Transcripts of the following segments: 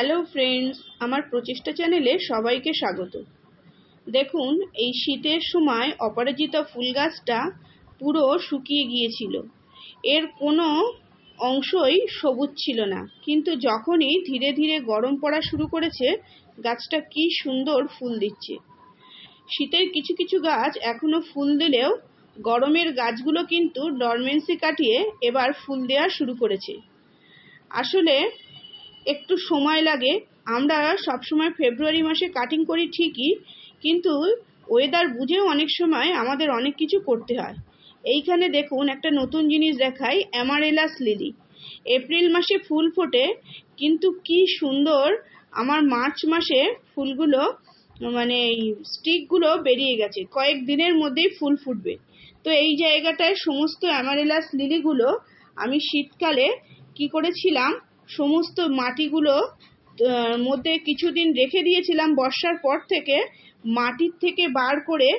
Hello friends, আমার প্রচেষ্টা চ্যানেলে সবাইকে স্বাগত। দেখুন, এই শীতের সময় অপরাজিতা ফুল গাছটা পুরো শুকিয়ে গিয়েছিল। এর কোনো অংশই সবুজ ছিল না, কিন্তু যখনই ধীরে ধীরে গরম পড়া শুরু করেছে, গাছটা কি সুন্দর ফুল দিচ্ছে। শীতের কিছু কিছু গাছ এখনো ফুল দিলেও গরমের গাছগুলো কিন্তু ডরমেন্সি কাটিয়ে এবার ফুল দেওয়া শুরু করেছে। আসলে একটু সময় লাগে। আমরা সবসময় ফেব্রুয়ারি মাসে কাটিং করি ঠিকই, কিন্তু ওয়েদার বুঝেও অনেক সময় আমাদের অনেক কিছু করতে হয়। এইখানে দেখুন, একটা নতুন জিনিস দেখাই, অ্যামারেলাস লিলি। এপ্রিল মাসে ফুল ফোটে, কিন্তু কি সুন্দর আমার মার্চ মাসে ফুলগুলো এই স্টিকগুলো বেরিয়ে গেছে, কয়েক দিনের মধ্যেই ফুল ফুটবে। তো এই জায়গাটায় সমস্ত অ্যামারেলাস লিলিগুলো আমি শীতকালে কি করেছিলাম, সমস্ত মাটিগুলো মধ্যে কিছুদিন রেখে দিয়েছিলাম। বর্ষার পর থেকে মাটির থেকে বার করে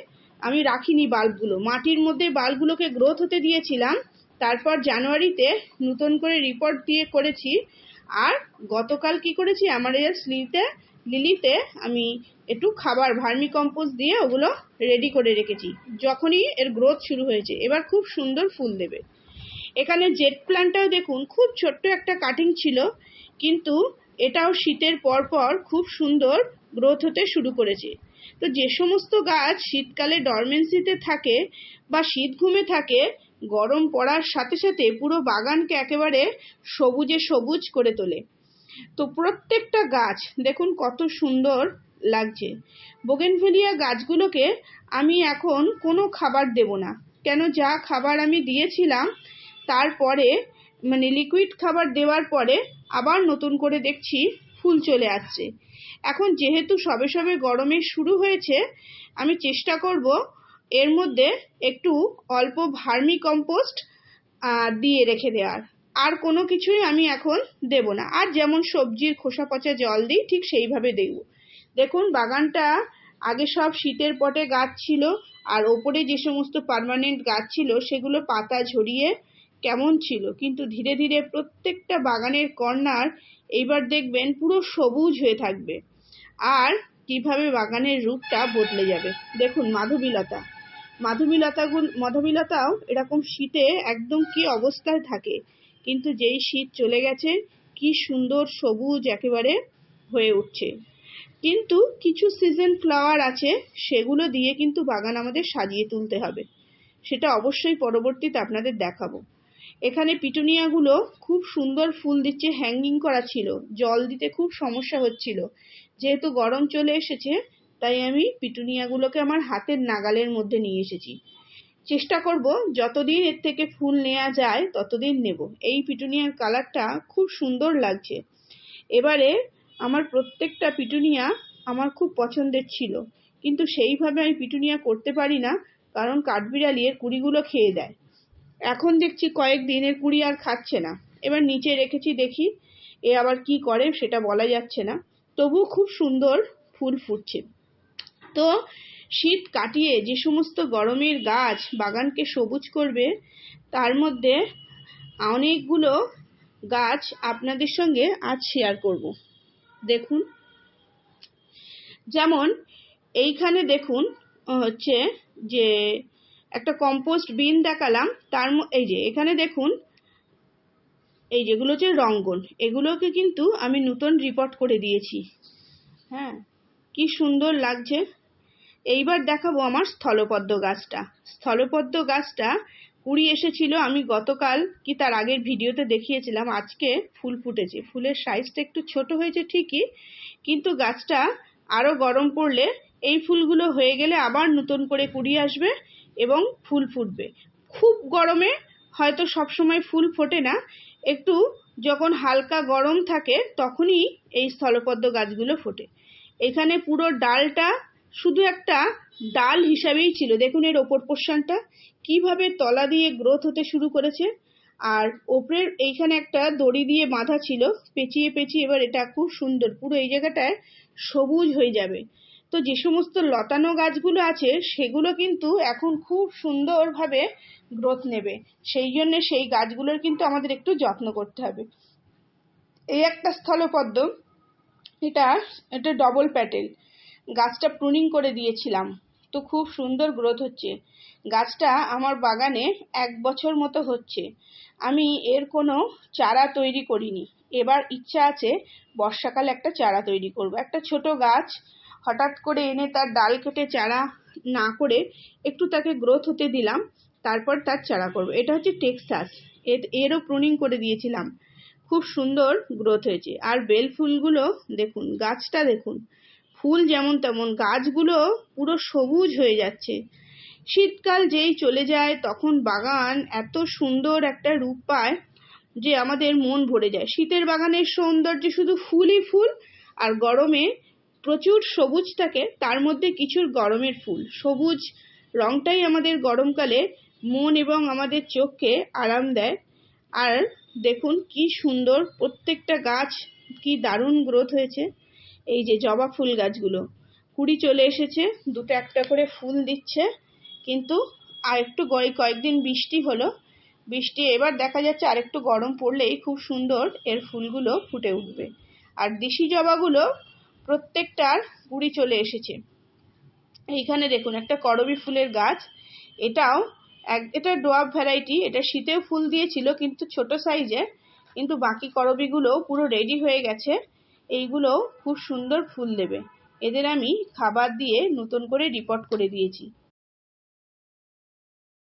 আমি রাখিনি বাল্বগুলো, মাটির মধ্যে বাল্বগুলোকে গ্রোথ হতে দিয়েছিলাম। তারপর জানুয়ারিতে নতুন করে রিপোর্ট দিয়ে করেছি। আর গতকাল কি করেছি, অ্যামারেলাস লিলিতে আমি একটু খাবার ভার্মি কম্পোস্ট দিয়ে ওগুলো রেডি করে রেখেছি। যখনই এর গ্রোথ শুরু হয়েছে, এবার খুব সুন্দর ফুল দেবে। এখানে জেট প্ল্যান্টটাও দেখুন, খুব ছোট্ট একটা কাটিং ছিল, কিন্তু এটাও শীতের পরপর খুব সুন্দর গ্রোথ হতে শুরু করেছে। তো যে সমস্ত গাছ শীতকালে ডরমেন্সিতে থাকে বা শীত ঘুমে থাকে, গরম পড়ার সাথে সাথে পুরো বাগানকে একেবারে সবুজে সবুজ করে তোলে। তো প্রত্যেকটা গাছ দেখুন কত সুন্দর লাগছে। বোগেনভেলিয়া গাছগুলোকে আমি এখন কোনো খাবার দেব না, কেন যা খাবার আমি দিয়েছিলাম তারপরে লিকুইড খাবার দেওয়ার পরে আবার নতুন করে দেখছি ফুল চলে আসছে। এখন যেহেতু সবে সবে গরমে শুরু হয়েছে, আমি চেষ্টা করব এর মধ্যে একটু অল্প ভার্মি কম্পোস্ট দিয়ে রেখে দেওয়ার। আর কোনো কিছুই আমি এখন দেব না। আর যেমন সবজির খোসা পচা জল দিই, ঠিক সেইভাবে দেব। দেখুন, বাগানটা আগে সব শীতের পটে গাছ ছিল, আর ওপরে যে সমস্ত পার্মানেন্ট গাছ ছিল সেগুলো পাতা ঝরিয়ে কেমন ছিল, কিন্তু ধীরে ধীরে প্রত্যেকটা বাগানের কর্নার এইবার দেখবেন পুরো সবুজ হয়ে থাকবে। আর কিভাবে বাগানের রূপটা বদলে যাবে। দেখুন, মাধবীলতাও এরকম শীতে একদম কি অবস্থায় থাকে, কিন্তু যেই শীত চলে গেছে কি সুন্দর সবুজ একেবারে হয়ে উঠছে। কিন্তু কিছু সিজন ফ্লাওয়ার আছে, সেগুলো দিয়ে কিন্তু বাগান আমাদের সাজিয়ে তুলতে হবে, সেটা অবশ্যই পরবর্তীতে আপনাদের দেখাবো। এখানে পিটুনিয়াগুলো খুব সুন্দর ফুল দিচ্ছে, হ্যাঙ্গিং করা ছিল, জল দিতে খুব সমস্যা হচ্ছিল। যেহেতু গরম চলে এসেছে, তাই আমি পিটুনিয়াগুলোকে আমার হাতের নাগালের মধ্যে নিয়ে এসেছি। চেষ্টা করব যতদিন এর থেকে ফুল নেওয়া যায় ততদিন নেব। এই পিটুনিয়ার কালারটা খুব সুন্দর লাগছে। এবারে আমার প্রত্যেকটা পিটুনিয়া আমার খুব পছন্দের ছিল, কিন্তু সেইভাবে আমি পিটুনিয়া করতে পারি না, কারণ কাঠবিড়ালি এর কুড়িগুলো খেয়ে দেয়। এখন দেখছি কয়েকদিন এর কুড়ি আর খাচ্ছে না। এবার নিচে রেখেছি, দেখি এ আবার কি করে সেটা বলা যাচ্ছে না। তবু খুব সুন্দর ফুল ফুটছে। তো শীত কাটিয়ে যে সমস্ত গরমের গাছ বাগানকে সবুজ করবে, তার মধ্যে অনেকগুলো গাছ আপনাদের সঙ্গে আজ শেয়ার করব। দেখুন, যেমন এইখানে দেখুন হচ্ছে যে একটা কম্পোস্ট বিন দেখালাম, তার এই যে এখানে দেখুন, এই যেগুলো হচ্ছে রঙ্গন, এগুলোকে কিন্তু আমি নতুন রিপোর্ট করে দিয়েছি। হ্যাঁ, কি সুন্দর লাগছে। এইবার দেখাবো আমার স্থলপদ্ম গাছটা কুড়ি এসেছিল, আমি গতকাল কি তার আগের ভিডিওতে দেখিয়েছিলাম। আজকে ফুল ফুটেছে, ফুলের সাইজটা একটু ছোট হয়েছে ঠিকই, কিন্তু গাছটা আরো গরম পড়লে এই ফুলগুলো হয়ে গেলে আবার নতুন করে কুড়ি আসবে এবং ফুল ফুটবে। খুব গরমে হয়তো সব সময় ফুল ফোটে না, একটু যখন হালকা গরম থাকে তখনই এই স্থলপদ্ম গাছগুলো ফোটে। এখানে পুরো ডালটা শুধু একটা ডাল হিসাবেই ছিল। দেখুন এর ওপর পোর্শনটা কিভাবে তলা দিয়ে গ্রোথ হতে শুরু করেছে, আর ওপরের এইখানে একটা দড়ি দিয়ে বাঁধা ছিল, পেঁচিয়ে পেঁচিয়ে এবার এটা খুব সুন্দর পুরো এই জায়গাটায় সবুজ হয়ে যাবে। তো যে সমস্ত লতানো গাছগুলো আছে সেগুলো কিন্তু এখন খুব সুন্দরভাবে গ্রোথ নেবে, সেই জন্য সেই গাছগুলোর কিন্তু আমাদের একটু যত্ন করতে হবে। এই একটা স্থলপদ্ম, এটা এটা ডবল প্যাটেল। গাছটা প্রুনিং করে দিয়েছিলাম, তো খুব সুন্দর গ্রোথ হচ্ছে। গাছটা আমার বাগানে 1 বছর মতো হচ্ছে। আমি এর কোনো চারা তৈরি করিনি। এবার ইচ্ছা আছে বর্ষাকালে একটা চারা তৈরি করব। একটা ছোট গাছ হঠাৎ করে এনে তার ডাল কেটে চারা না করে একটু তাকে গ্রোথ হতে দিলাম, তারপর তার চারা করব। এটা হচ্ছে টেক্সাস। এরও প্রুনিং করে দিয়েছিলাম, খুব সুন্দর গ্রোথ হয়েছে। আর বেল ফুলগুলো দেখুন, গাছটা দেখুন, ফুল যেমন তেমন, গাছগুলো পুরো সবুজ হয়ে যাচ্ছে। শীতকাল যেই চলে যায় তখন বাগান এত সুন্দর একটা রূপ পায় যে আমাদের মন ভরে যায়। শীতের বাগানের সৌন্দর্য শুধু ফুলই ফুল, আর গরমে প্রচুর সবুজ থাকে, তার মধ্যে কিছু গরমের ফুল। সবুজ রংটাই আমাদের গরমকালে মন এবং আমাদের চোখকে আরাম দেয়। আর দেখুন কি সুন্দর প্রত্যেকটা গাছ, কি দারুণ গ্রোথ হয়েছে। এই যে জবা ফুল গাছগুলো কুড়ি চলে এসেছে, দুটো একটা করে ফুল দিচ্ছে। কিন্তু আর একটু কয়েকদিন বৃষ্টি হলো, বৃষ্টি এবার দেখা যাচ্ছে আর একটু গরম পড়লেই খুব সুন্দর এর ফুলগুলো ফুটে উঠবে। আর দেশি জবাগুলো প্রত্যেকটার কুড়ি চলে এসেছে। এইখানে দেখুন একটা করবী ফুলের গাছ, এটাও এটা ডোয়াব ভ্যারাইটি। এটা শীতেও ফুল দিয়েছিল কিন্তু ছোট সাইজের, কিন্তু বাকি করবীগুলো পুরো রেডি হয়ে গেছে। এইগুলো খুব সুন্দর ফুল দেবে। এদের আমি খাবার দিয়ে নতুন করে রিপোর্ট করে দিয়েছি।